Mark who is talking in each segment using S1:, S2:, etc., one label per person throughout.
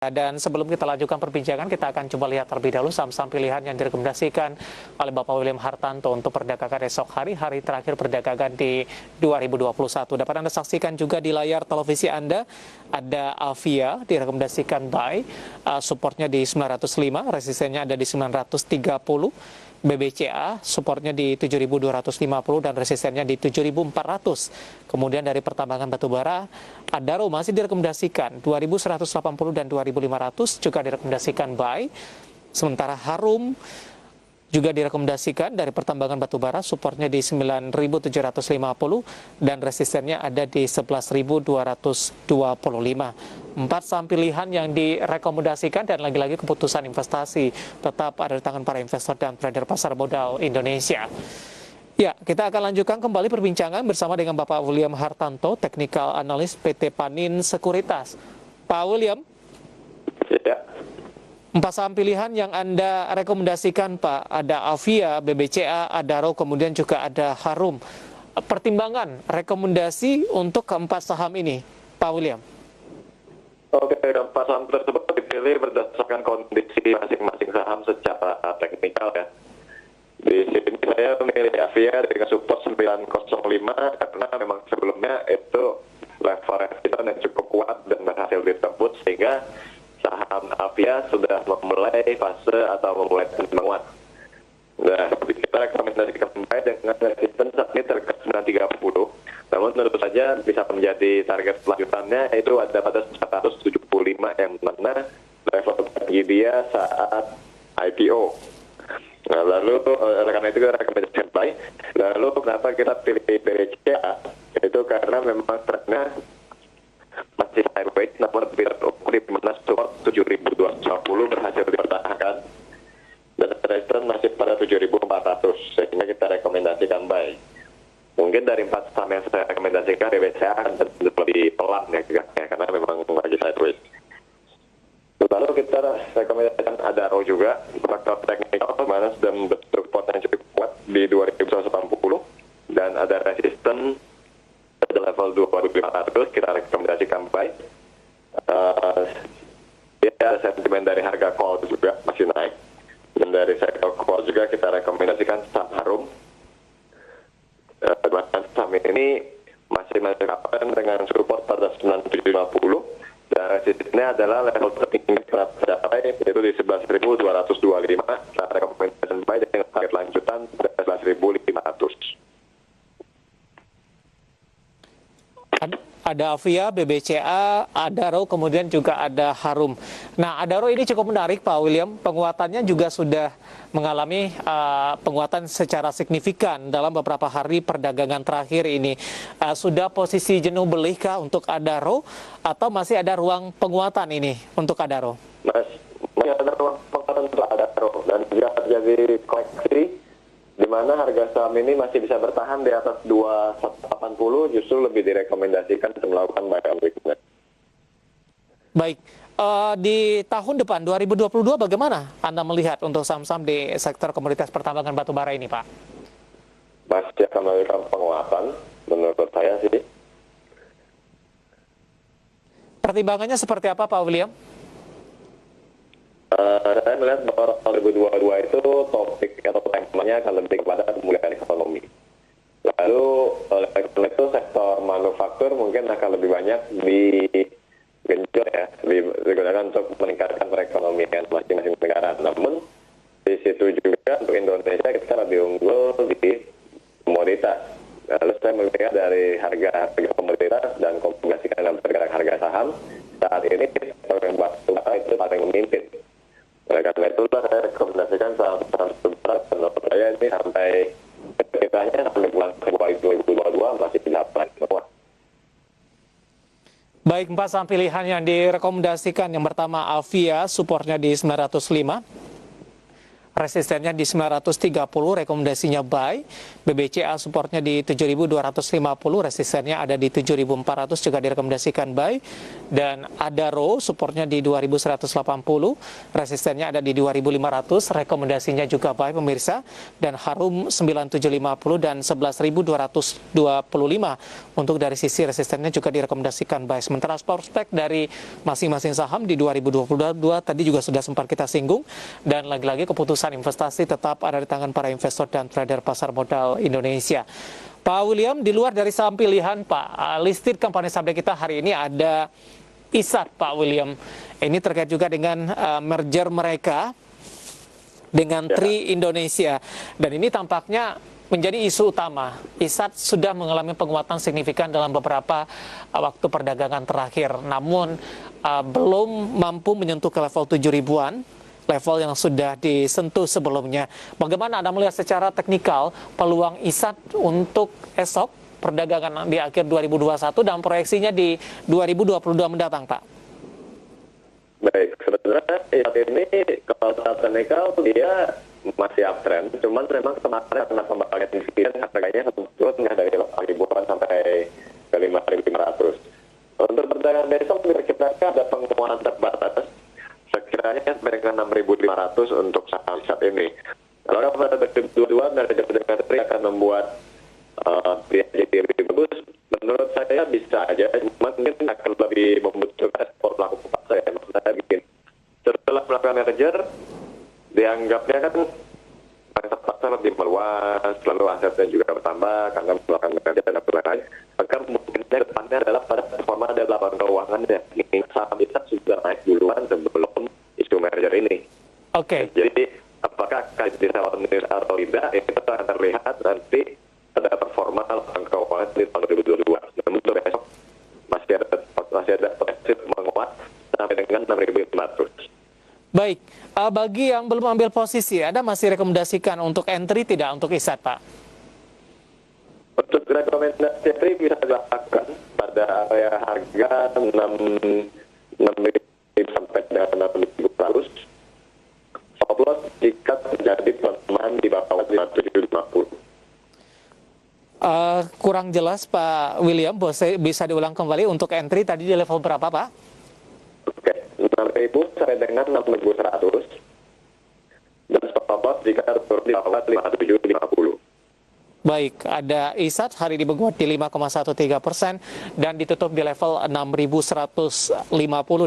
S1: Dan sebelum kita lanjutkan perbincangan, kita akan coba lihat terlebih dahulu saham-saham pilihan yang direkomendasikan oleh Bapak William Hartanto untuk perdagangan esok hari terakhir perdagangan di 2021. Dapat Anda saksikan juga di layar televisi Anda, ada Avia direkomendasikan buy, supportnya di 905, resistennya ada di 930. BBCA supportnya di 7.250 dan resistennya di 7.400. Kemudian dari pertambangan batubara, Adaro masih direkomendasikan 2.180 dan 2.500 juga direkomendasikan buy. Sementara Harum juga direkomendasikan dari pertambangan batubara, supportnya di 9.750 dan resistennya ada di 11.225. 4 saham pilihan yang direkomendasikan, dan lagi-lagi keputusan investasi tetap ada di tangan para investor dan trader pasar modal Indonesia. Ya, kita akan lanjutkan kembali perbincangan bersama dengan Bapak William Hartanto, Technical Analyst PT Panin Sekuritas. Pak William?
S2: Ya.
S1: 4 saham pilihan yang Anda rekomendasikan, Pak. Ada Avia, BBCA, Adaro, kemudian juga ada Harum. Pertimbangan, rekomendasi untuk keempat saham ini, Pak William.
S2: Oke, keempat saham tersebut dipilih berdasarkan kondisi masing-masing saham secara teknikal ya. Di sini saya memilih Avia dengan support 905 karena memang sebelumnya itu level resisten yang cukup kuat dan berhasil ditembus, sehingga saham Avia sudah memulai fase atau memulai menguat. Nah, kita rekomendasikan kembali dengan resisten saat ini terdekat 930. Namun tentu saja bisa menjadi target selanjutnya, yaitu ada pada 175 yang mana level tertinggi dia saat IPO. Nah, lalu karena itu kita rekomendasikan buy. Lalu kenapa kita pilih BBCA? Itu karena memang trennya masih sideways, namun lebih terukur di mana support 7.250 berhasil dipertahankan dan resisten masih pada 7.400, sehingga kita rekomendasikan buy. Mungkin dari 4 saham yang saya rekomendasikan, BBCA akan lebih pelan ya karena memang lagi sideways. Lalu kita rekomendasikan Adaro juga, faktor teknikal mana sudah membentuk support yang cukup kuat di 2.180 dan ada resisten pada level 2.500, kita rekomendasikan buy. Ada sentimen dari harga call juga masih naik, dan dari sektor call juga kita rekomendasikan saham Harum. Saham ini masih mencapai dengan support pada 9.750 dan resistennya adalah level tertinggi pernah tercapai, yaitu di 11.225. Kita rekomendasikan buy dengan target lanjutan 11.500.
S1: Ada Avia, BBCA, Adaro, kemudian juga ada Harum. Nah, Adaro ini cukup menarik, Pak William. Penguatannya juga sudah mengalami penguatan secara signifikan dalam beberapa hari perdagangan terakhir ini. Sudah posisi jenuh beli kah untuk Adaro, atau masih ada ruang penguatan ini untuk Adaro?
S2: Masih ada ruang penguatan untuk Adaro, dan juga terjadi koreksi di mana harga saham ini masih bisa bertahan di atas 2.80, justru lebih direkomendasikan untuk melakukan buy on weakness.
S1: Baik, di tahun depan 2022 bagaimana Anda melihat untuk saham-saham di sektor komoditas pertambangan batubara ini, Pak?
S2: Masih akan melakukan penguatan, menurut saya sih.
S1: Pertimbangannya seperti apa, Pak William?
S2: Saya melihat bahwa tahun 2022 itu topik atau temanya akan lebih kepada pemulihan ekonomi. Lalu karena itu sektor manufaktur mungkin akan lebih banyak digenjot ya, digunakan untuk meningkatkan perekonomian masing-masing negara. Namun di situ juga untuk Indonesia kita lebih unggul di komoditas. Lalu saya melihat dari harga komoditas dan kombinasikan dengan pergerakan harga saham, saat ini sektor yang batubara itu paling memimpin. Oleh karena itulah saya rekomendasikan saham-saham batubara, menurut saya ini sampai sekitarnya sampai bulan Februari 2022 masih dapat menguat.
S1: Baik, 4 saham pilihan yang direkomendasikan. Yang pertama Avia, supportnya di 905. resistennya di 930, rekomendasinya buy. BBCA supportnya di 7.250, resistennya ada di 7.400, juga direkomendasikan buy. Dan Adaro supportnya di 2.180, resistennya ada di 2.500, rekomendasinya juga buy pemirsa. Dan Harum 9.750 dan 11.225 untuk dari sisi resistennya juga direkomendasikan buy. Sementara prospek dari masing-masing saham di 2022 tadi juga sudah sempat kita singgung, dan lagi-lagi keputusan investasi tetap ada di tangan para investor dan trader pasar modal Indonesia. Pak William, di luar dari saham pilihan Pak, listed company saham kita hari ini ada ISAT Pak William. Ini terkait juga dengan merger mereka dengan Tri Indonesia, dan ini tampaknya menjadi isu utama. ISAT sudah mengalami penguatan signifikan dalam beberapa waktu perdagangan terakhir, namun belum mampu menyentuh ke level 7 ribuan, level yang sudah disentuh sebelumnya. Bagaimana Anda melihat secara teknikal peluang ISAT untuk esok perdagangan di akhir 2021 dan proyeksinya di 2022 mendatang, Pak?
S2: Baik, sebenarnya ISAT ini kalau secara teknikal dia masih uptrend, cuman memang kemarin karena pembagian dividen harganya turun dari 8 ribuan sampai ke 5.500. Untuk perdagangan besok kita ada penguatan terbatas, sekiranya dengan 6.500 untuk saham saat ini. Kalau pada 2022 dari Tri akan membuat dia jadi lebih bagus, menurut saya bisa aja, mungkin akan lebih membutuhkan ekspor pelaku pasar ya. Maksudnya begini, setelah melakukan merger, dianggapnya kan pasar lebih meluas, lalu asetnya juga bertambah karena melakukan merger dan lain-lain. Maka mungkinnya depannya adalah pada performa dari laporan keuangan ya. Ini saham ISAT sudah naik duluan sebelum isu merger ini.
S1: Oke.
S2: Jadi apakah akan disewakan atau tidak, itu akan terlihat nanti pada performa laporan keuangan di tahun 2022. Namun untuk besok masih ada potensi menguat sampai dengan 6.500.
S1: Baik, bagi yang belum ambil posisi, Anda masih rekomendasikan untuk entry tidak untuk ISAT, Pak?
S2: Untuk rekomendasi entry bisa dilakukan pada area harga 6.000 sampai dengan 6.100. Stop loss jika terjadi pelemahan di bawah 5.750.
S1: Kurang jelas Pak William, bisa diulang kembali untuk entry tadi di level berapa, Pak?
S2: Oke, 6.000 sampai dengan 6.100. Dan stop loss jika turun di bawah 5.750.
S1: Baik, ada ISAT hari ini menguat di 5,13% dan ditutup di level 6.150,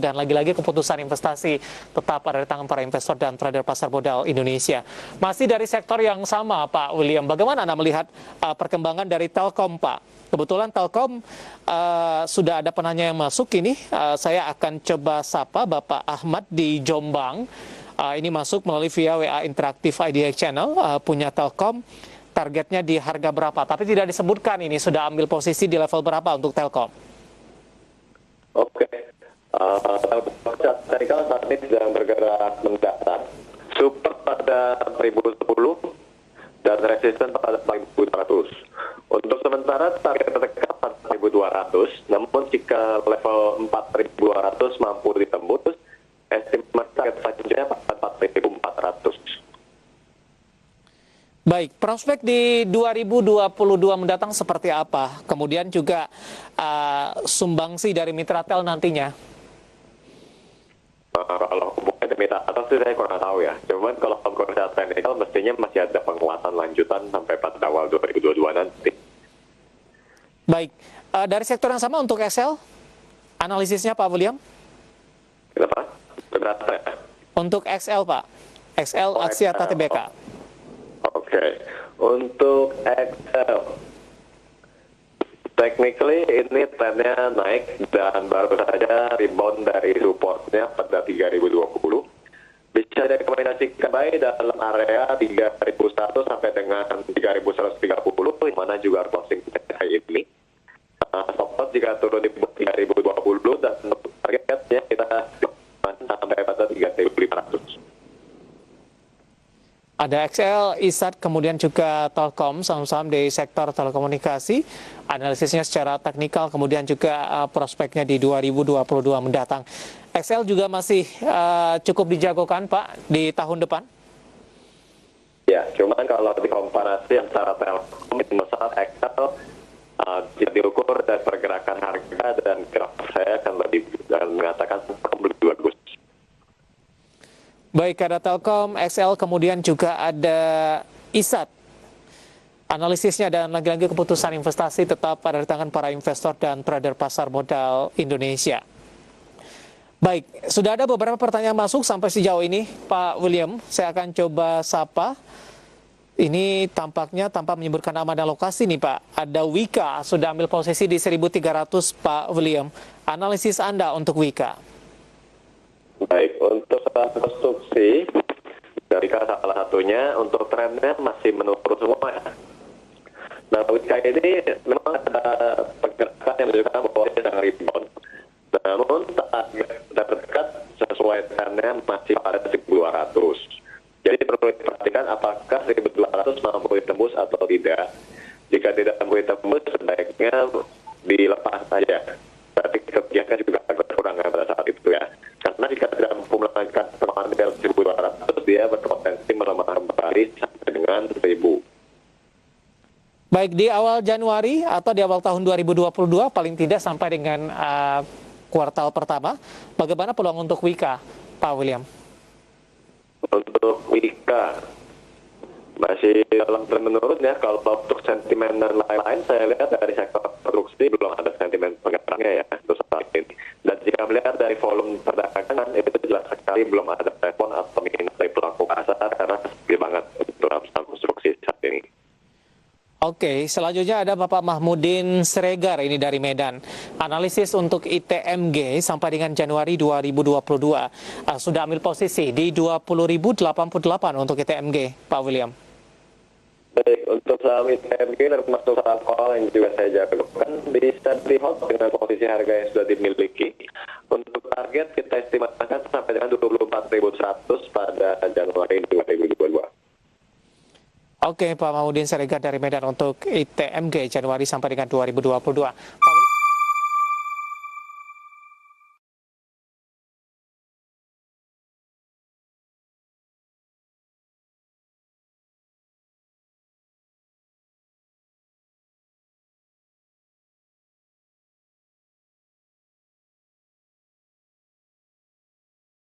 S1: dan lagi-lagi keputusan investasi tetap ada di tangan para investor dan trader pasar modal Indonesia. Masih dari sektor yang sama Pak William, bagaimana Anda melihat perkembangan dari Telkom, Pak? Kebetulan Telkom sudah ada penanya yang masuk ini, saya akan coba sapa Bapak Ahmad di Jombang. Ini masuk melalui via WA Interaktif IDX Channel, punya Telkom. Targetnya di harga berapa, tapi tidak disebutkan ini sudah ambil posisi di level berapa untuk Telkom.
S2: Oke, Telkom saat ini sedang bergerak mendatar. Support pada 1.010 dan resisten pada 4.200. Untuk sementara target terdekat 4.200, namun jika level 4.200 mampu ditembus, estimasi target selanjutnya pada 4.400.
S1: Baik, prospek di 2022 mendatang seperti apa? Kemudian juga sumbangsi dari Mitratel nantinya.
S2: Kalau hubungannya Mitratel sih saya kurang tahu ya. Cuman kalau secara teknikal mestinya masih ada penguatan lanjutan sampai pada awal 2022 nanti.
S1: Baik, dari sektor yang sama untuk XL, analisisnya Pak William?
S2: Kenapa? Berapa ya?
S1: Untuk XL Pak, XL Axiata Tbk.
S2: Oke, untuk Excel, technically ini trennya naik dan baru saja rebound dari supportnya pada 3020. Bisa direkomendasikan baik dalam area 3100 sampai dengan 3130, di mana juga closing hari ini. Stop loss jika turun di 3020 dan targetnya kita sampai pada 3500.
S1: Ada XL, ISAT, kemudian juga Telkom, saham-saham di sektor telekomunikasi. Analisisnya secara teknikal, kemudian juga prospeknya di 2022 mendatang. XL juga masih cukup dijagokan, Pak, di tahun depan?
S2: Cuman kalau dikomparasi antara Telkom, Indosat, Excel, jika diukur dari pergerakan harga dan graf, saya akan lebih mengatakan Telkom lebih bagus.
S1: Baik, ada Telkom, XL, kemudian juga ada ISAT. Analisisnya dan lagi-lagi keputusan investasi tetap pada tangan para investor dan trader pasar modal Indonesia. Baik, sudah ada beberapa pertanyaan masuk sampai sejauh ini, Pak William. Saya akan coba sapa. Ini tampaknya tanpa menyebutkan nama dan lokasi nih, Pak. Ada Wika, sudah ambil posisi di 1.300, Pak William. Analisis Anda untuk Wika.
S2: Baik, untuk konstruksi, dari salah satunya, untuk trennya masih menurun semua ya. Nah, Wika ini memang ada pergerakan yang menunjukkan bahwa dia sedang rebound. Namun, target terdekat sesuai trennya masih pada 1.200. Jadi perlu diperhatikan apakah 1.200 mampu ditembus atau tidak. Jika tidak mampu ditembus, sebaiknya dilepas saja. Berarti kebijakan juga agak kurang pada saat itu ya. Karena jika tidak mampu melanjutkan pelemahan di 1.200, dia berpotensi melemah kembali sampai dengan 1.000.
S1: Baik, di awal Januari atau di awal tahun 2022, paling tidak sampai dengan kuartal pertama, bagaimana peluang untuk Wika, Pak William?
S2: Untuk Wika, masih dalam tren menurun ya. Kalau untuk sentimen dan lain-lain, saya lihat dari sektor produksi belum ada sentimen penggeraknya ya untuk saat ini. Dan jika melihat dari volume perdagangan, itu jelas sekali belum ada respon atau minat dari pelaku pasar karena sepi banget untuk saham konstruksi saat ini.
S1: Oke, selanjutnya ada Bapak Mahmudin Sregar, ini dari Medan. Analisis untuk ITMG sampai dengan Januari 2022. Sudah ambil posisi di 20.088 untuk ITMG, Pak William.
S2: Baik, untuk saham ITMG termasuk saham call yang juga saya jagokan bisa di-hold dengan posisi harga yang sudah dimiliki. Untuk target kita estimasikan sampai dengan 24.100 pada Januari 2022.
S1: Oke, Pak Mahmudin Sregar dari Medan untuk ITMG Januari sampai dengan 2022.